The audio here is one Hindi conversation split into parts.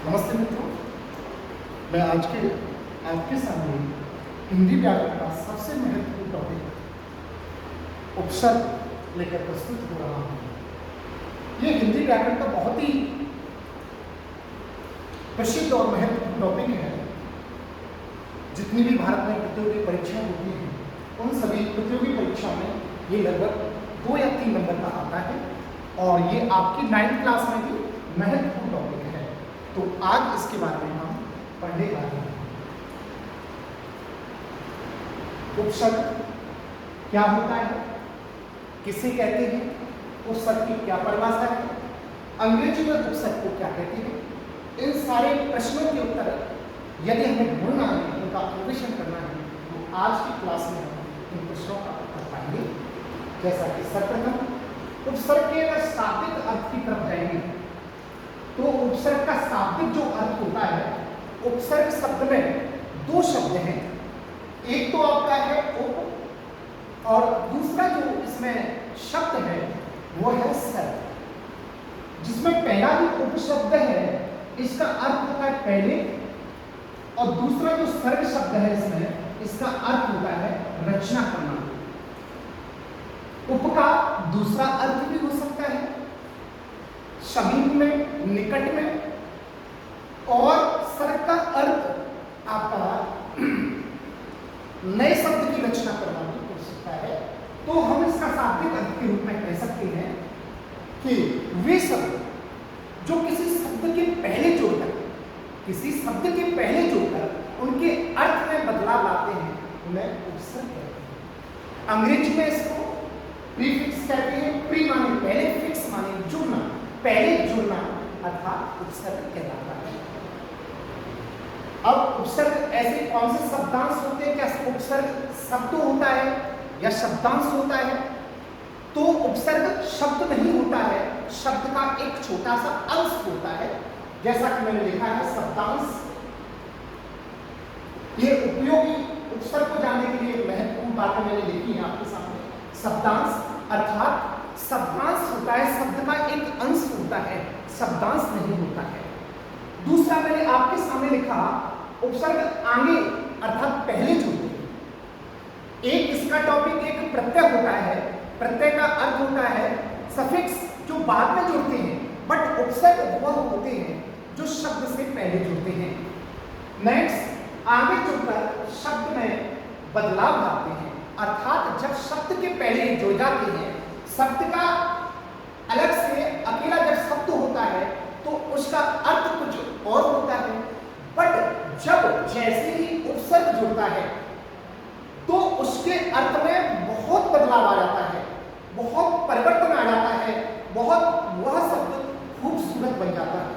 नमस्ते मित्रों, मैं आज के आपके सामने हिंदी व्याकरण का सबसे महत्वपूर्ण टॉपिक उपसर्ग लेकर प्रस्तुत हो रहा हूँ। ये हिंदी व्याकरण का बहुत ही प्रसिद्ध और महत्वपूर्ण टॉपिक है। जितनी भी भारत में प्रतियोगी परीक्षाएं होती हैं उन सभी प्रतियोगी परीक्षा में ये लगभग 2 या 3 नंबर का आता है और ये आपकी 9th क्लास में भी महत्वपूर्ण टॉपिक है। तो आज इसके बारे में हम पढ़ने जा रहे हैं। उपसर्ग क्या होता है, किसे कहते हैं, उपसर्ग की क्या परिभाषा है, अंग्रेजी में उपसर्ग को क्या कहते हैं, इन सारे प्रश्नों के उत्तर यदि हमें ढूंढना है, उनका अन्वेषण करना है, तो आज की क्लास में हम इन प्रश्नों का उत्तर पाएंगे। जैसा कि सर्वप्रथम उपसर्ग के अगर शाब्दिक अर्थ की तरफ जाएंगे तो उपसर्ग का शाब्दिक जो अर्थ होता है, उपसर्ग शब्द में 2 शब्द हैं। एक तो आपका है उप और दूसरा जो इसमें शब्द है वो है सर्ग, जिसमें पहला जो उपशब्द है इसका अर्थ होता है पहले और दूसरा जो सर्ग शब्द है इसमें इसका अर्थ होता है रचना करना। उप का दूसरा अर्थ भी हो सकता है समीप में, निकट में, और सर्ग का अर्थ आपका नए शब्द की रचना करना भी हो सकता है। तो हम इसका शाब्दिक अर्थ के रूप में कह सकते हैं कि वे शब्द जो किसी शब्द के पहले जोड़कर उनके अर्थ में बदलाव लाते हैं उन्हें उपसर्ग कहते हैं। अंग्रेजी में इसको प्रीफिक्स कहते हैं। प्री माने पहले, फिक्स माने जुड़ना, पहले जुड़ना अर्थात उपसर्ग कहलाता है। अब उपसर्ग ऐसे कौन से शब्दांश होते हैं? क्या उपसर्ग शब्द होता है या शब्दांश होता है? तो उपसर्ग शब्द नहीं होता है, शब्द का एक छोटा सा अंश होता है। जैसा कि मैंने लिखा है शब्दांश। ये उपयोगी उपसर्ग को जानने के लिए महत्वपूर्ण बातें मैंने लिखी है आपके सामने। शब्दांश अर्थात शब्दांश होता है, शब्द का एक अंश होता है, शब्दांश नहीं होता है। दूसरा मैंने आपके सामने लिखा उपसर्ग आगे अर्थात पहले जुड़ते हैं। एक इसका टॉपिक एक प्रत्यय होता है, प्रत्यय का अर्थ होता है सफिक्स जो बाद में जुड़ते हैं, बट उपसर्ग वह होते हैं जो शब्द से पहले जुड़ते हैं। नेक्स्ट आगे जुड़कर शब्द में बदलाव लाते हैं, अर्थात जब शब्द के पहले जुड़ जाते हैं, शब्द का अलग से अकेला जब शब्द होता है तो उसका अर्थ कुछ और होता है, बट जब जैसे ही उपसर्ग जुड़ता है तो उसके अर्थ में बहुत बदलाव आ जाता है, बहुत परिवर्तन आ जाता है, बहुत वह शब्द खूबसूरत बन जाता है।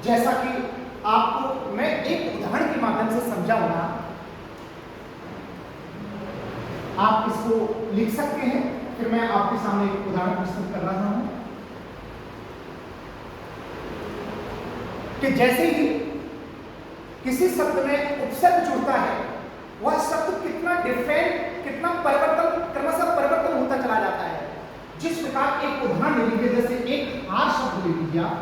जैसा कि आपको मैं एक उदाहरण के माध्यम से समझाऊंगा। आप इसको लिख सकते हैं, फिर मैं आपके सामने एक उदाहरण प्रस्तुत कर रहा हूं कि जैसे ही किसी शब्द में उपसर्ग जुड़ता है वह शब्द कितना डिफरेंट, कितना परिवर्तन, क्रमशः परिवर्तन होता चला जाता है। जिस प्रकार एक उदाहरण ले लीजिए, जैसे एक हार शब्द ले लीजिए आप।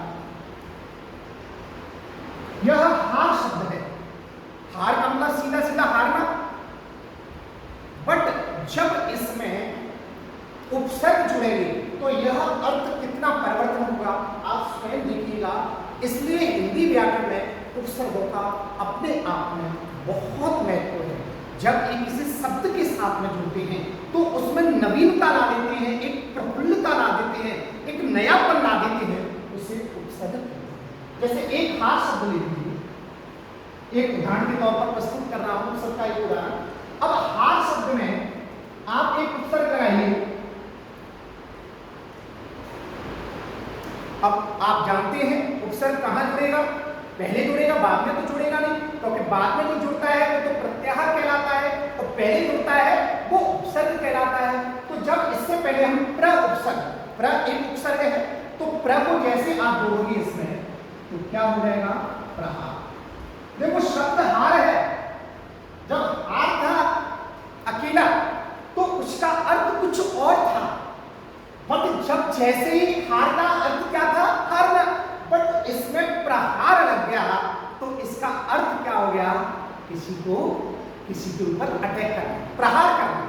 यह हार शब्द है, हार का मतलब सीधा सीधा हारना, बट जब इसमें उपसर्ग जुड़ेंगे तो यह अर्थ कितना परिवर्तन होगा आप स्वयं देखिएगा। इसलिए हिंदी व्याकरण में उपसर्गों का अपने आप में बहुत महत्व है। जब ये किसी शब्द के साथ में जुड़ते हैं तो उसमें नवीनता ला देते हैं, एक प्रफुल्लता ला देते हैं, एक नयापन ला देते हैं, उसे उपसर्ग कहते हैं। जैसे एक हार शब्द ले लीजिए, एक उदाहरण के तौर पर प्रस्तुत कर रहा हूं सबका एक उदाहरण। अब हार शब्द में आप एक उपसर्ग लगाइए। अब आप जानते हैं उपसर्ग कहां जुड़ेगा, पहले जुड़ेगा, बाद में तो जुड़ेगा नहीं, क्योंकि बाद में जो जुड़ता है वो तो प्रत्याहार कहलाता है और पहले जुड़ता है वो उपसर्ग कहलाता है। तो जब इससे पहले हम प्र उपसर्ग, प्र एक उपसर्ग है, तो प्र को जैसे आप जोड़ोगे इसमें तो क्या हो जाएगा, प्रहार। देखो शब्द हार है, जब हार था अकेला तो उसका अर्थ कुछ और था, बट जब जैसे ही हार का अर्थ क्या था, हारना, बट इसमें प्रहार हार लग गया तो इसका अर्थ क्या हो गया? किसी के ऊपर अटैक करना, प्रहार करना।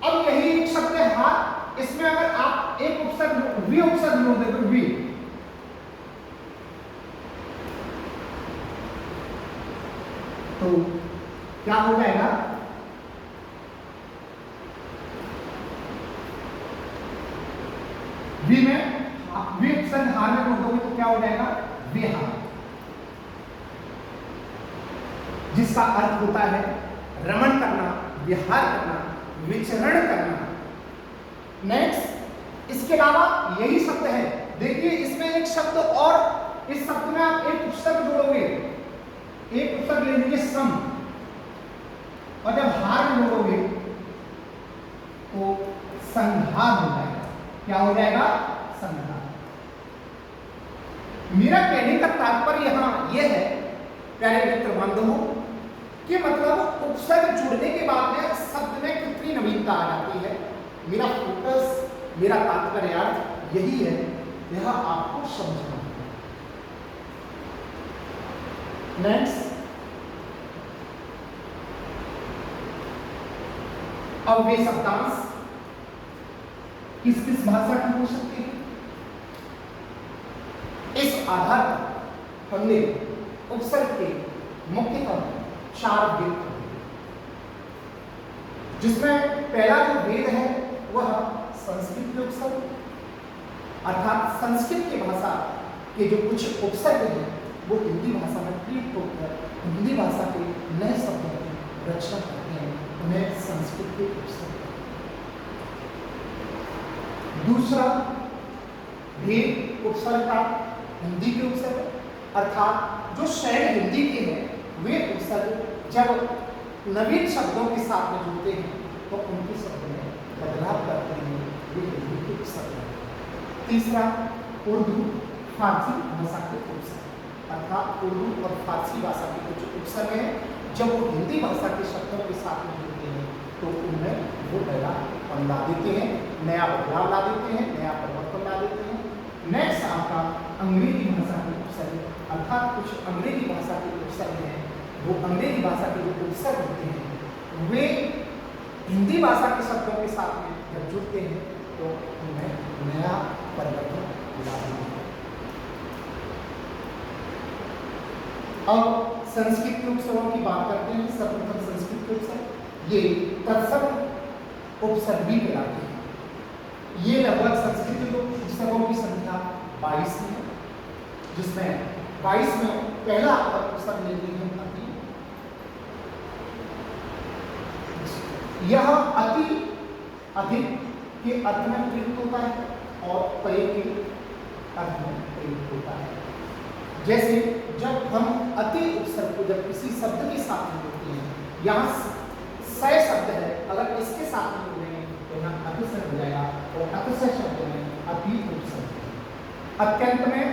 अब यही एक शब्द है हार, इसमें अगर आप एक उपसर्ग वी उपसर्ग जोड़ दे तो वी, तो क्या हो जाएगा? वी में वी उपसर्ग हार में जोड़ दोगे तो क्या हो जाएगा? विहार, जिसका अर्थ होता है रमण करना, विहार करना, विचरण करना। नेक्स्ट, इसके अलावा यही शब्द है, देखिए इसमें एक शब्द और, इस शब्द में आप एक उपसर्ग जोड़ोगे, एक उपसर्ग ले लीजिए सम, और जब हार में जोड़ोगे तो संहार हो जाएगा। क्या हो जाएगा? संहार। मेरा कहने का तात्पर्य यहां यह है प्यारे मित्र बंधुओं कि मतलब उपसर्ग जुड़ने के बाद में शब्द में कितनी नवीनता आ जाती है। मेरा फोकस, मेरा तात्पर्य अर्थ यही है, यह आपको समझना है। नेक्स्ट, अब वे शब्दांश किस किस भाषा की हो सकते हैं, इस आधार पर हमने उपसर्ग के मुख्यतः 4 भेद, जिसमें पहला जो भेद है वह संस्कृत के उपसर्ग, अर्थात संस्कृत की भाषा के जो कुछ उपसर्ग हैं वो हिंदी भाषा में प्रयुक्त होकर हिंदी भाषा के नए शब्दों की रचना करते हैं, उन्हें संस्कृत के उपसर्ग। दूसरा भेद उपसर्ग का हिंदी के उपसर्ग, अर्थात जो शैल हिंदी के हैं वे उपसर्ग जब नवीन शब्दों के साथ में जुड़ते हैं तो उनके शब्द में बदलाव करते हैं, वे हिंदी के उपसर्ग। तीसरा उर्दू फारसी भाषा के उपसर्ग, अर्थात उर्दू और फारसी भाषा के कुछ उपसर्ग हैं, जब वो हिंदी भाषा के शब्दों के साथ में जुड़ते हैं तो उनमें वो बदलाव ला देते हैं, नया बदलाव ला देते हैं, नया परिवर्तन ला देते हैं। नेक्स्ट आपका अंग्रेजी भाषा के उपसर्ग, अर्थात कुछ अंग्रेजी भाषा के उपसर्ग हैं, वो अंग्रेजी भाषा के जो उपसर्ग होते हैं वे हिंदी भाषा के शब्दों के साथ में जब जुड़ते हैं तो उनमें नया परिवर्तन ला देते हैं। अब संस्कृत के उपसर्गों की बात करते हैं। सर्वप्रथम संस्कृत के उपसर्ग, ये तत्सम उपसर्ग भी कहलाते हैं। ये लगभग संस्कृत के उपसर्गों की संख्या 22 है, जिसमें 22 में पहला उपसर्ग लेते हैं अति। यह अति अधिक के अर्थ में प्रयुक्त होता है और परे के अर्थ में प्रयुक्त होता है। जैसे जब हम अति उपसर्ग को जब किसी शब्द के साथ में जोड़ते हैं, यहाँ सय शब्द है, अगर इसके साथ में जोड़ेंगे तो यहाँ अतिशय हो जाएगा और अतिशय शब्द में अति उपसर्ग है। अत्यंत में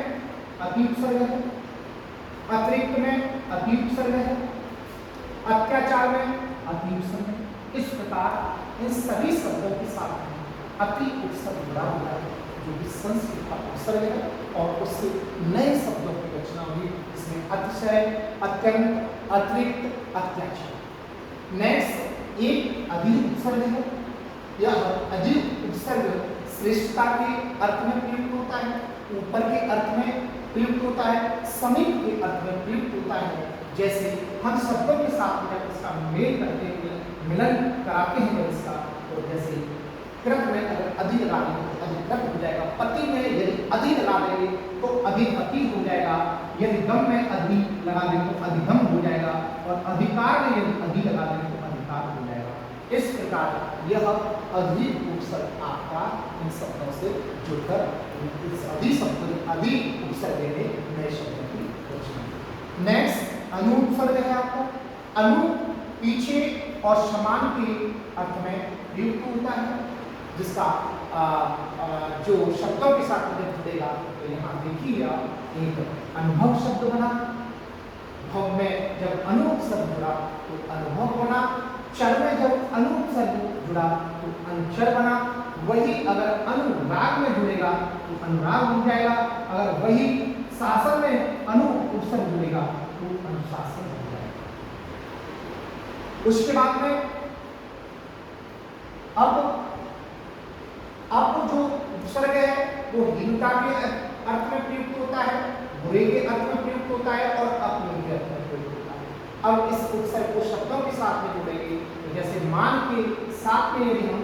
अति उपसर्ग है, अतिरिक्त में अति उपसर्ग है, अत्याचार में अति उपसर्ग है। इस प्रकार इन सभी शब्दों के साथ में अति उपसर्ग जुड़ा हुआ है, जो कि संस्कृत का उपसर्ग है और उससे नए शब्दों की रचना हुई, इसमें अतिशय, अत्यंत, अतिरिक्त, अत्याचार। नेक्स्ट, एक अधिक उपसर्ग है। यह अधिक उपसर्ग श्रेष्ठता के अर्थ में प्रयुक्त होता है, ऊपर के अर्थ में प्रयुक्त होता है, समीप के अर्थ में प्रयुक्त होता है। जैसे हम शब्दों के साथ में इसका मेल करते हुए मिलन कराते हैं जब इसका, तो जैसे कृत में अगर अधिक लगा लेंगे तो अधिकृत हो जाएगा, पति में यदि अधिक लगा लेंगे तो अधिपति हो जाएगा, यदि गम में अधिक लगा लेंगे तो अधिगम हो जाएगा, और अधिकार में यदि अधिक लगा लेंगे तो अधिकार हो जाएगा। इस प्रकार यह अधिक उपसर्ग आपका इन शब्दों से जुड़कर इस अधिक शब्द अधिक उपसर्ग देने नए शब्दों की रचना। नेक्स्ट, अनु उपसर्ग है आपका। अनु पीछे और समान के अर्थ में प्रयुक्त होता है, जिसका जो शब्दों के साथ में जब जुड़ेगा तो यहाँ देखिए आप एक अनुभव शब्द बना, भव में जब अनु उपसर्ग जुड़ा तो अनुभव बना, चर में जब अनु उपसर्ग जुड़ा तो अनुचर बना, वही अगर अनुराग में जुड़ेगा तो अनुराग हो जाएगा, अगर वही शासन में अनु उपसर्ग जुड़ेगा तो अनुशासन बन जाएगा। उसके बाद में अब जो उपसर्ग है वो हीनता के अर्थ में प्रयुक्त होता है, बुरे के अर्थ में प्रयुक्त होता है और अपने के अर्थ में प्रयुक्त होता है। अब इस उपसर्ग को शब्दों के साथ में जोड़ेंगे, तो जैसे मान के साथ में यदि हम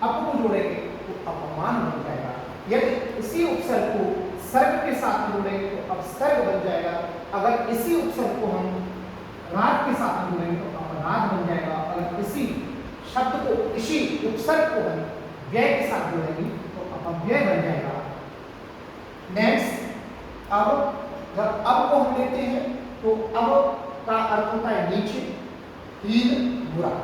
अप को जोड़ेंगे तो अपमान बन जाएगा। यदि इसी उपसर्ग को सर्ग के साथ में जोड़ेंगे तो अपसर्ग बन जाएगा। अगर इसी उपसर्ग को हम राग के साथ में जोड़ेंगे तो अपराध बन जाएगा। अगर इसी शब्द को, इसी उपसर्ग को हम व्यय के साथ जोड़ेंगे तो अपव्यय बन जाएगा। नेक्स्ट, अब जब अब को हम लेते हैं तो अब का अर्थ होता है नीचे, हीन, बुरा।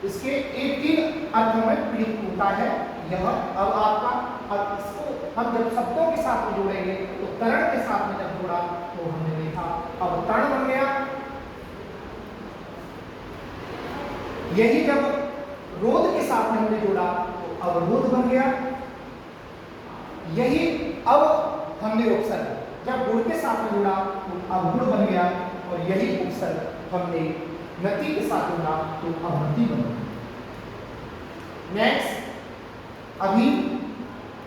इसके एक 3 अर्थों में प्रयुक्त होता है यह अब आपका। अब इसको हम जब शब्दों के साथ में जोड़ेंगे तो तरण के साथ में जब जोड़ा तो हमने देखा अब तरण बन गया। यही जब रोध के साथ में हमने जोड़ा तो अवरोध बन गया। यही अब हमने उपसर्ग जब गुण के साथ में जोड़ा तो अवगुण बन गया। और यही उपसर्ग हमने नति के साथ जोड़ा तो अवनति बन गया। नेक्स्ट,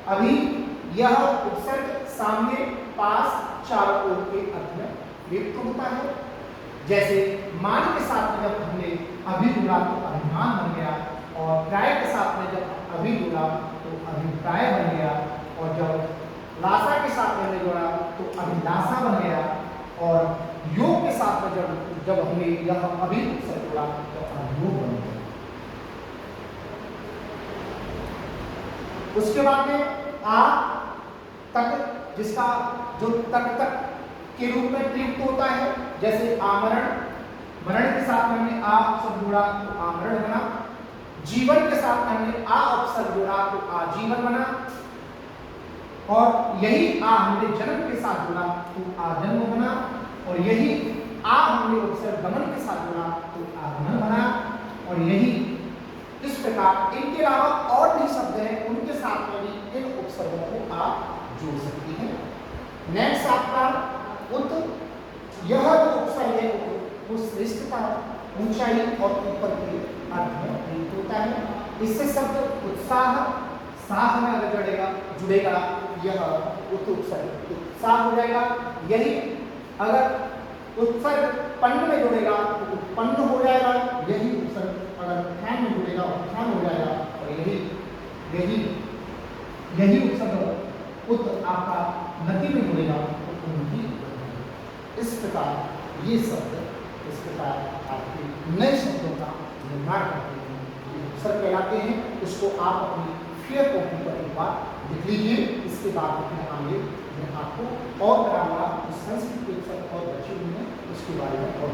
अभी यह उपसर्ग सामने, पास, चारों ओर के अर्थ में प्रयुक्त होता है। जैसे मान के साथ में जब हमने अभी जुड़ा तो अभिमान बन गया, और प्राय के साथ में जब अभी जुड़ा तो अभिप्राय बन गया, और जब लासा के साथ में जोड़ा तो अभिलाषा बन गया, और योग के साथ में जब हमने यह अभी उपसर्ग जोड़ा तो अभियोग बन गया। उसके बाद में आ तक, जिसका जो तक के रूप में प्रयुक्त होता है। जैसे आमरण, मरण के साथ में हमने आ उपसर्ग जोड़ा तो आमरण बना। जीवन के साथ में हमने आ उपसर्ग जोड़ा तो आजीवन बना। और यही आ हमने जन्म के साथ जोड़ा तो आजन्म बना। और यही आ हमने उपसर्ग गमन के साथ जोड़ा तो आगमन बना। और यही इस प्रकार इनके अलावा और भी शब्द हैं, उनके साथ में भी इन उपसर्गों को आप जोड़ सकती हैं। नेक्स्ट आपका उत, यह जो उपसर्ग है वो श्रेष्ठता, ऊंचाई और ऊपर के अर्थ में प्रयुक्त होता है। इससे शब्द उत्साह, साह में अगर जुड़ेगा यह उपसर्ग उत्साह हो जाएगा। यही अगर उत्सर्ग पन्न में जुड़ेगा तो उत्पन्न हो जाएगा। यही उपसर्ग अगर उत्थान में जुड़ेगा उत्थान हो जाएगा। और यही उपसर्ग उत आपका नति में जुड़ेगा तो उन्नति। इस प्रकार ये शब्द इस प्रकार आपके नए शब्दों का निर्माण करते हैं, उपसर्ग कहलाते हैं। उसको आप अपनी फेयर कॉपी पर एक बार लिख लीजिए। इसके बाद फिर आगे मैं आपको और कराऊंगा संस्कृत के उपसर्ग और बच्चे में उसके बारे में और